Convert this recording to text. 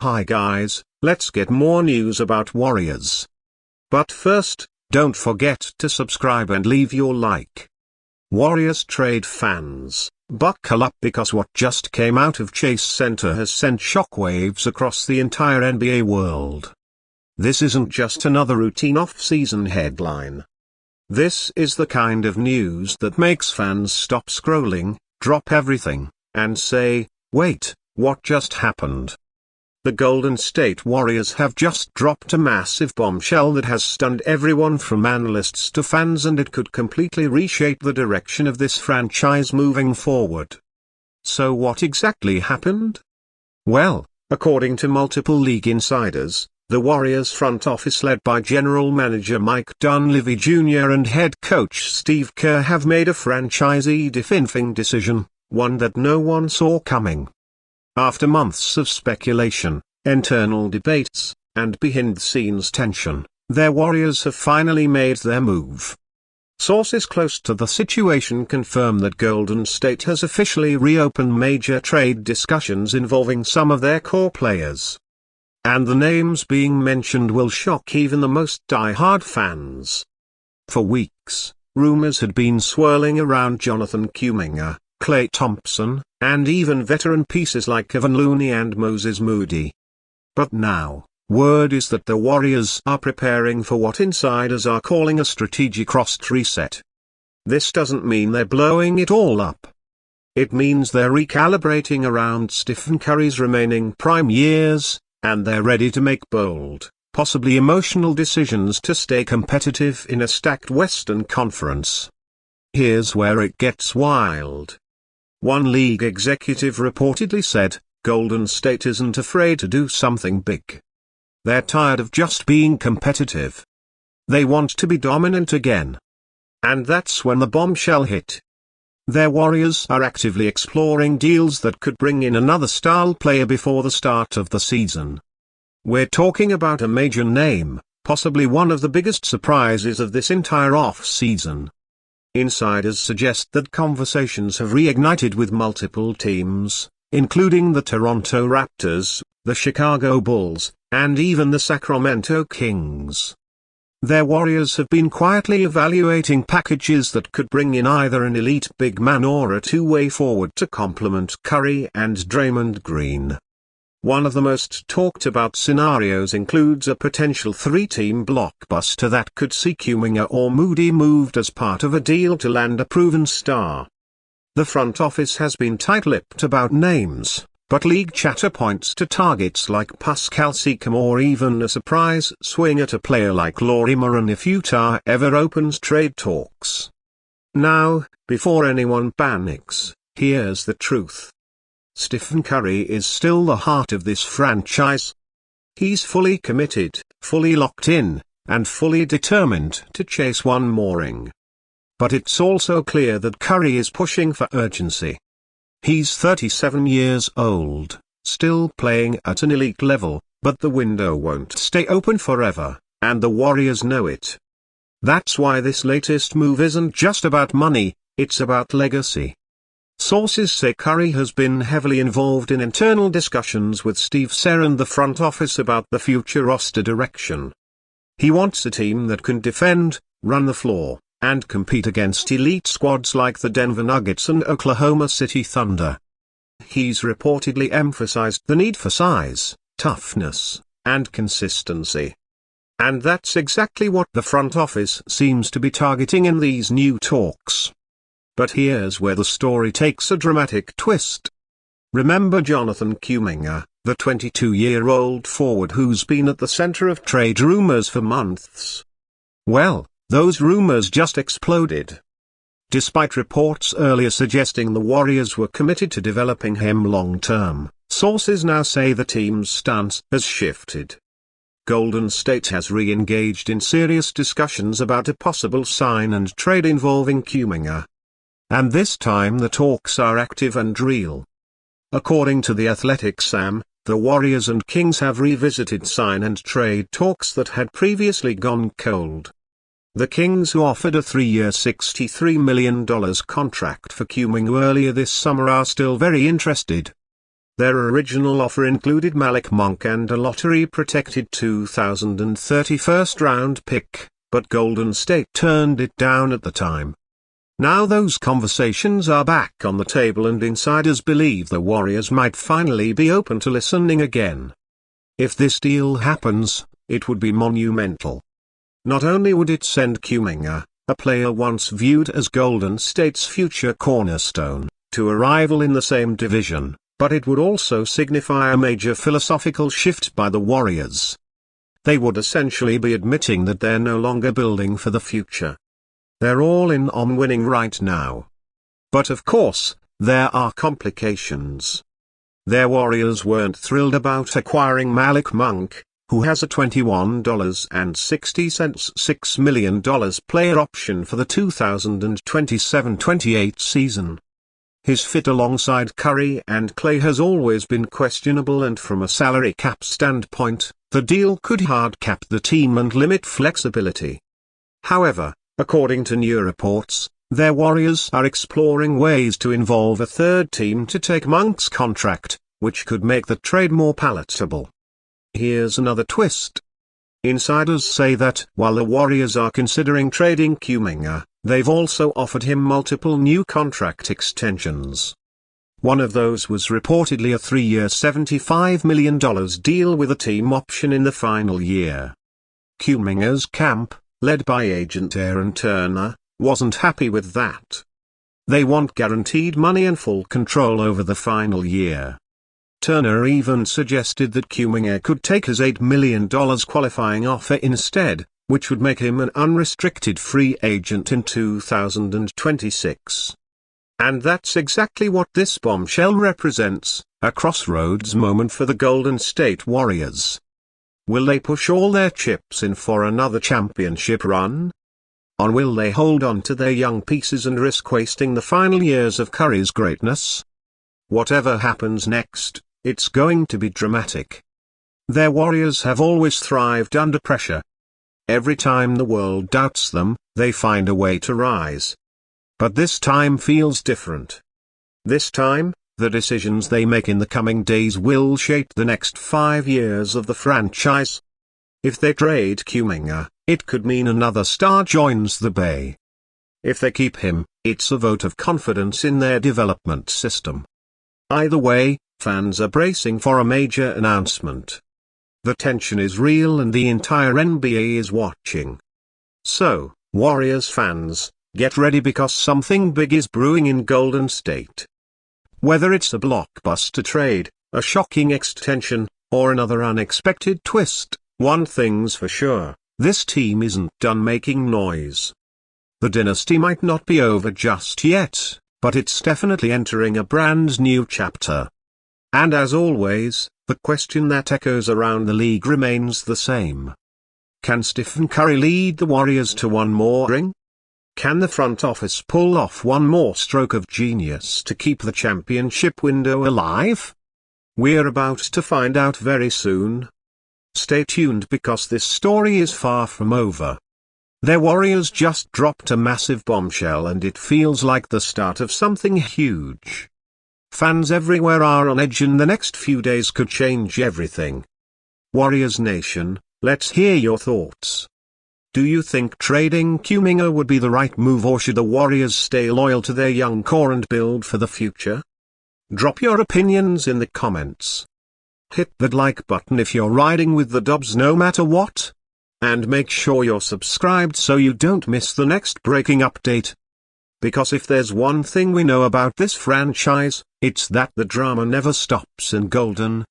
Hi guys, let's get more news about Warriors. But first, don't forget to subscribe and leave your like. Warriorstrade fans, buckle up because what just came out of Chase Center has sent shockwaves across the entire NBA world. This isn't just another routine off-season headline. This is the kind of news that makes fans stop scrolling, drop everything, and say, wait, what just happened? The Golden State Warriors have just dropped a massive bombshell that has stunned everyone from analysts to fans, and it could completely reshape the direction of this franchise moving forward. So what exactly happened? Well, according to multiple league insiders, the Warriors front office led by General Manager Mike Dunleavy Jr. and head coach Steve Kerr have made a franchise-defining decision, one that no one saw coming. After months of speculation, internal debates, and behind-the-scenes tension, their Warriors have finally made their move. Sources close to the situation confirm that Golden State has officially reopened major trade discussions involving some of their core players. And the names being mentioned will shock even the most die-hard fans. For weeks, rumors had been swirling around Jonathan Kuminga, Klay Thompson, and even veteran pieces like Kevin Looney and Moses Moody. But now, word is that the Warriors are preparing for what insiders are calling a strategic roster reset. This doesn't mean they're blowing it all up. It means they're recalibrating around Stephen Curry's remaining prime years, and they're ready to make bold, possibly emotional decisions to stay competitive in a stacked Western Conference. Here's where it gets wild. One league executive reportedly said, Golden State isn't afraid to do something big. They're tired of just being competitive. They want to be dominant again. And that's when the bombshell hit. Their Warriors are actively exploring deals that could bring in another star player before the start of the season. We're talking about a major name, possibly one of the biggest surprises of this entire off-season. Insiders suggest that conversations have reignited with multiple teams, including the Toronto Raptors, the Chicago Bulls, and even the Sacramento Kings. Their Warriors have been quietly evaluating packages that could bring in either an elite big man or a two-way forward to complement Curry and Draymond Green. One of the most talked about scenarios includes a potential three-team blockbuster that could see Kuminga or Moody moved as part of a deal to land a proven star. The front office has been tight-lipped about names, but league chatter points to targets like Pascal Siakam or even a surprise swing at a player like Lauri Markkanen if Utah ever opens trade talks. Now, before anyone panics, here's the truth. Stephen Curry is still the heart of this franchise. He's fully committed, fully locked in, and fully determined to chase one more ring. But it's also clear that Curry is pushing for urgency. He's 37 years old, still playing at an elite level, but the window won't stay open forever, and the Warriors know it. That's why this latest move isn't just about money, it's about legacy. Sources say Curry has been heavily involved in internal discussions with Steve Kerr and the front office about the future roster direction. He wants a team that can defend, run the floor, and compete against elite squads like the Denver Nuggets and Oklahoma City Thunder. He's reportedly emphasized the need for size, toughness, and consistency. And that's exactly what the front office seems to be targeting in these new talks. But here's where the story takes a dramatic twist. Remember Jonathan Kuminga, the 22-year-old forward who's been at the center of trade rumors for months? Well, those rumors just exploded. Despite reports earlier suggesting the Warriors were committed to developing him long-term, sources now say the team's stance has shifted. Golden State has re-engaged in serious discussions about a possible sign and trade involving Kuminga. And this time the talks are active and real. According to The Athletic, the Warriors and Kings have revisited sign and trade talks that had previously gone cold. The Kings, who offered a 3-year $63 million contract for Kuminga earlier this summer, are still very interested. Their original offer included Malik Monk and a lottery-protected 2031st round pick, but Golden State turned it down at the time. Now those conversations are back on the table and insiders believe the Warriors might finally be open to listening again. If this deal happens, it would be monumental. Not only would it send Kuminga, a player once viewed as Golden State's future cornerstone, to a rival in the same division, but it would also signify a major philosophical shift by the Warriors. They would essentially be admitting that they're no longer building for the future. They're all in on winning right now. But of course, there are complications. Their Warriors weren't thrilled about acquiring Malik Monk, who has a $21.60 $6 million player option for the 2027-28 season. His fit alongside Curry and Clay has always been questionable, and from a salary cap standpoint, the deal could hard cap the team and limit flexibility. However, according to new reports, their Warriors are exploring ways to involve a third team to take Monk's contract, which could make the trade more palatable. Here's another twist. Insiders say that while the Warriors are considering trading Kuminga, they've also offered him multiple new contract extensions. One of those was reportedly a 3-year $75 million deal with a team option in the final year. Kuminga's camp, led by agent Aaron Turner, wasn't happy with that. They want guaranteed money and full control over the final year. Turner even suggested that Kuminga could take his $8 million qualifying offer instead, which would make him an unrestricted free agent in 2026. And that's exactly what this bombshell represents, a crossroads moment for the Golden State Warriors. Will they push all their chips in for another championship run? Or will they hold on to their young pieces and risk wasting the final years of Curry's greatness? Whatever happens next, it's going to be dramatic. Their Warriors have always thrived under pressure. Every time the world doubts them, they find a way to rise. But this time feels different. This time, the decisions they make in the coming days will shape the next 5 years of the franchise. If they trade Kuminga, it could mean another star joins the Bay. If they keep him, it's a vote of confidence in their development system. Either way, fans are bracing for a major announcement. The tension is real and the entire NBA is watching. So, Warriors fans, get ready because something big is brewing in Golden State. Whether it's a blockbuster trade, a shocking extension, or another unexpected twist, one thing's for sure, this team isn't done making noise. The dynasty might not be over just yet, but it's definitely entering a brand new chapter. And as always, the question that echoes around the league remains the same. Can Stephen Curry lead the Warriors to one more ring? Can the front office pull off one more stroke of genius to keep the championship window alive? We're about to find out very soon. Stay tuned because this story is far from over. Their Warriors just dropped a massive bombshell and it feels like the start of something huge. Fans everywhere are on edge and the next few days could change everything. Warriors Nation, let's hear your thoughts. Do you think trading Kuminga would be the right move, or should the Warriors stay loyal to their young core and build for the future? Drop your opinions in the comments. Hit that like button if you're riding with the Dubs no matter what. And make sure you're subscribed so you don't miss the next breaking update. Because if there's one thing we know about this franchise, it's that the drama never stops in Golden